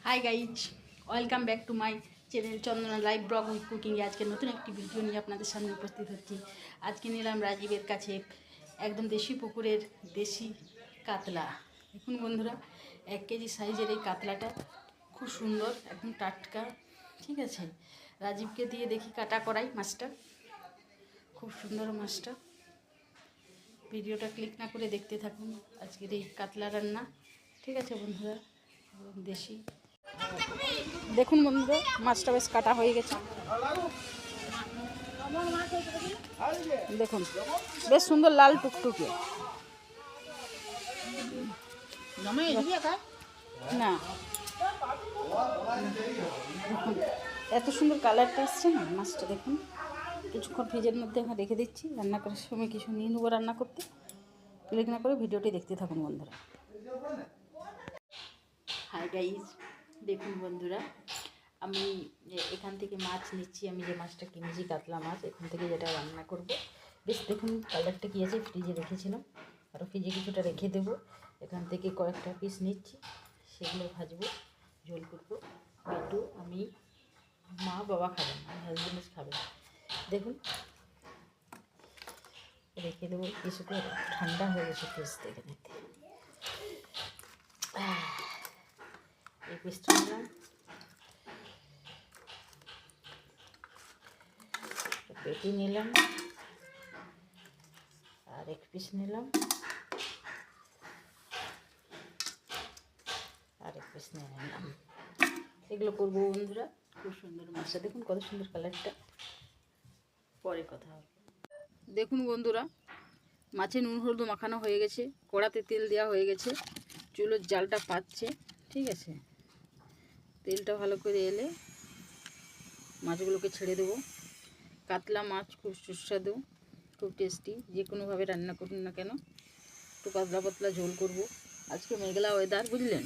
Hi guys, welcome back to my channel Chandana live blog with cooking. আজকে নতুন একটি video নিয়ে আপনাদের সামনে উপস্থিত হচ্ছি। আজকে নিলাম রাজীবের কাছে একদম দেশি পুকুরের দেশি কাতলা। দেখুন বন্ধুরা, 1 কেজি সাইজের এই কাতলাটা খুব সুন্দর, একদম টাটকা। ঠিক আছে, রাজীবকে দিয়ে দেখি কাটা করাই মাছটা। খুব সুন্দর মাছটা। ভিডিওটা ক্লিক না করে দেখতে থাকুন আজকের এই কাতলা রান্না। ঠিক আছে বন্ধুরা, দেশি। দেখুন বন্ধুরা, মাছটা বেশ কাটা হয়ে গেছে। দেখুন বেশ সুন্দর লাল টুকটুকে। না দেখুন এত সুন্দর কালারটা আসছে না মাছটা। দেখুন কিছুক্ষণ ফ্রিজের মধ্যে আমি রেখে দিচ্ছি, রান্না করার সময় কিছু নিয়ে নেবো রান্না করতে। ক্লিক না করে ভিডিওটি দেখতে থাকুন বন্ধুরা। হাই গাইজ, দেখুন বন্ধুরা, আমি এখান থেকে মাছ নিচ্ছি। আমি যে মাছটা কিনেছি কাতলা মাছ, এখান থেকে যেটা রান্না করব। বেশ দেখুন কালারটা কী আছে, ফ্রিজে রেখেছিলাম, আরও ফ্রিজে কিছুটা রেখে দেবো। এখান থেকে কয়েকটা পিস নিচ্ছি, সেগুলো ভাজবো, ঝোল করবো। একটু আমি, মা বাবা খাবেন, আমার হাজবেন্ড খাবেন। দেখুন রেখে দেবো কিছুটা, ঠান্ডা হয়ে গেছে ফ্রিজ থেকে নিতে। এই পিসটা নিলাম, পেটি নিলাম, আর 1 পিস নিলাম, আর 1 পিস নিয়ে নিলাম। এগুলো করবো বন্ধুরা। খুব সুন্দর মাছটা, দেখুন কত সুন্দর কালারটা। পরে কথা হবে। দেখুন বন্ধুরা, মাছে নুন হলুদ মাখানো হয়ে গেছে, কড়াতে তেল দেওয়া হয়ে গেছে, চুলোর জালটা পাচ্ছে। ঠিক আছে, তেলটা ভালো করে এলে মাছগুলোকে ছেড়ে দেবো। কাতলা মাছ খুব সুস্বাদু, খুব টেস্টি। যে কোনোভাবে রান্না করুন না কেন, একটু পাতলা পাতলা ঝোল করব। আজকে মেঘলা ওয়েদার, বুঝলেন।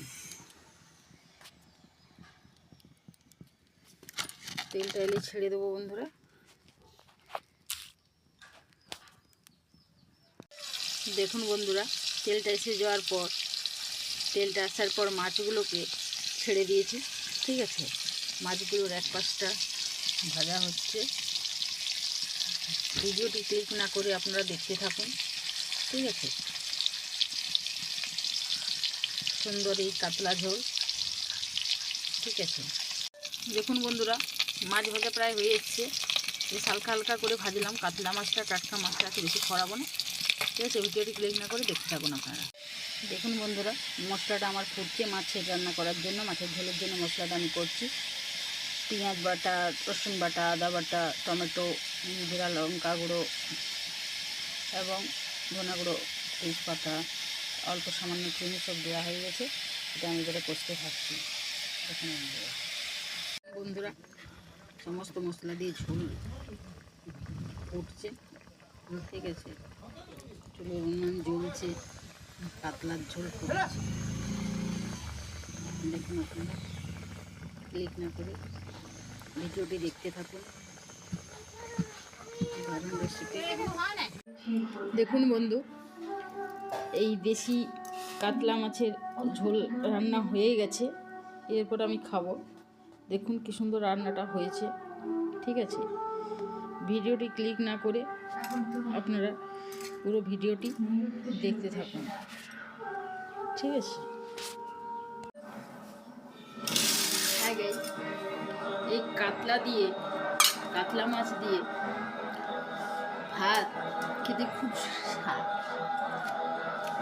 তেলটা এলে ছেড়ে দেবো বন্ধুরা। দেখুন বন্ধুরা, তেলটা এসে যাওয়ার পর, তেলটা আসার পর মাছগুলোকে ছেড়ে দিয়েছি। ঠিক আছে, মাছগুলোর এক পাশটা ভাজা হচ্ছে। ভিডিওটি ক্লিক না করে আপনারা দেখতে থাকুন। ঠিক আছে, সুন্দর এই কাতলা ঝোল। ঠিক আছে, দেখুন বন্ধুরা, মাছ ভাজা প্রায় হয়ে এসছে। বেশ হালকা হালকা করে ভাজলাম কাতলা মাছটা, টাটকা মাছটা, এত বেশি খরাবো না। ঠিক আছে, ভিডিওটি ক্লিক না করে দেখতে থাকুন আপনারা। দেখুন বন্ধুরা, মশলাটা আমার ফুটছে মাছের রান্না করার জন্য, মাছের ঝোলের জন্য মশলাটা আমি করছি। পেঁয়াজ বাটা, রসুন বাটা, আদা বাটা, টমেটো, জিরা লঙ্কা গুঁড়ো এবং ধনে গুঁড়ো, তেজপাতা, অল্প সামান্য চিনি সব দেওয়া হয়ে গেছে। এটা আমি করে কষতে থাকছি। দেখুন বন্ধুরা, সমস্ত মশলা দিয়ে ঝোল উঠছে। ঠিক আছে, চুলোর উনুন জ্বলছে, কাতলার ঝোল করছে। দেখুন আপনারা ক্লিক না করে ভিডিওটি দেখতে থাকুন। দারুণ রেসিপি। দেখুন বন্ধু, এই দেশি কাতলা মাছের ঝোল রান্না হয়ে গেছে। এরপর আমি খাবো। দেখুন কি সুন্দর রান্নাটা হয়েছে। ঠিক আছে, ভিডিওটি ক্লিক না করে আপনারা পুরো ভিডিওটি দেখতে থাকুন। ঠিক আছে, এই কাতলা মাছ দিয়ে ভাত খেতে খুব স্বাদ।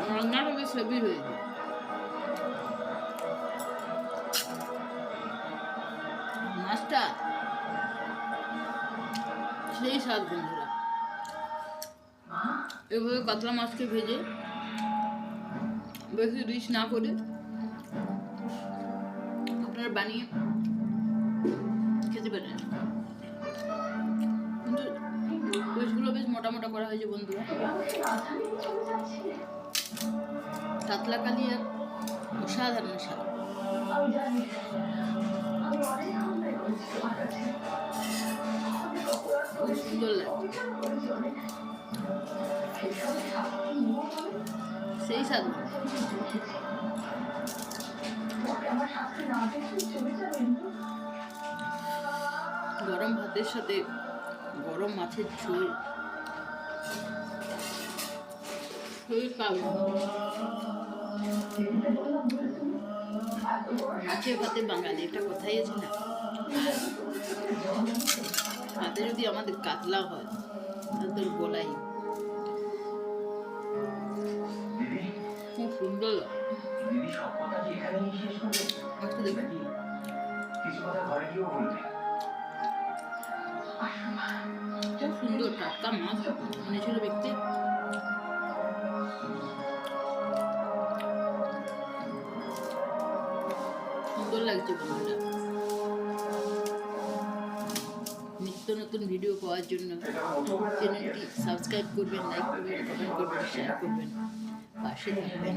রান্নাটা বেশ হেভি হয়েছে। মাছটা সেই স্বাদ বন্ধুরা। এভাবে কাতলা মাছকে ভেজে বেশি রিচ না করে আপনারা বানিয়ে খেতে পারেন। কিন্তু পিসগুলো বেশ মোটা মোটা করা হয়েছে বন্ধুরা। কাতলা কালিয়ার অসাধারণ স্বাদ। খুব সুন্দর লাগে, সেই স্বাদ। গরম ভাতের সাথে গরম মাছের ঝোল মাছে ভাতে বাঙালি, এটা কথাই আছে না? হাতে যদি আমাদের কাতলা হয় তাহলে তোর বলাই। খুব সুন্দর আচ্ছা, দেখুন খুব সুন্দর টাটকা মাছ এনেছিল ব্যক্তি। সুন্দর লাগছে বন্ধুরা। নিত্য নতুন ভিডিও পাওয়ার জন্য চ্যানেলটি সাবস্ক্রাইব করবেন, লাইক করবেন, কমেন্ট করবেন, শেয়ার করবেন, পাশে থাকবেন।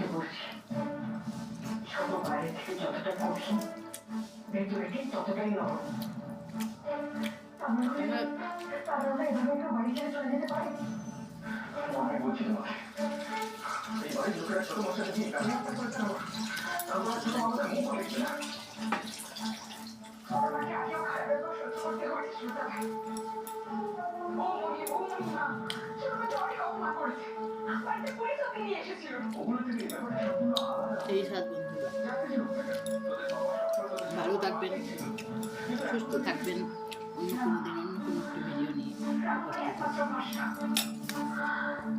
এই সাত বন্ধুরা, ভালো থাকবেন, সুস্থ থাকবেন। অন্য কোনো দিন অন্য কোনো একটা ভিডিও নিয়ে উপস্থিত হবো।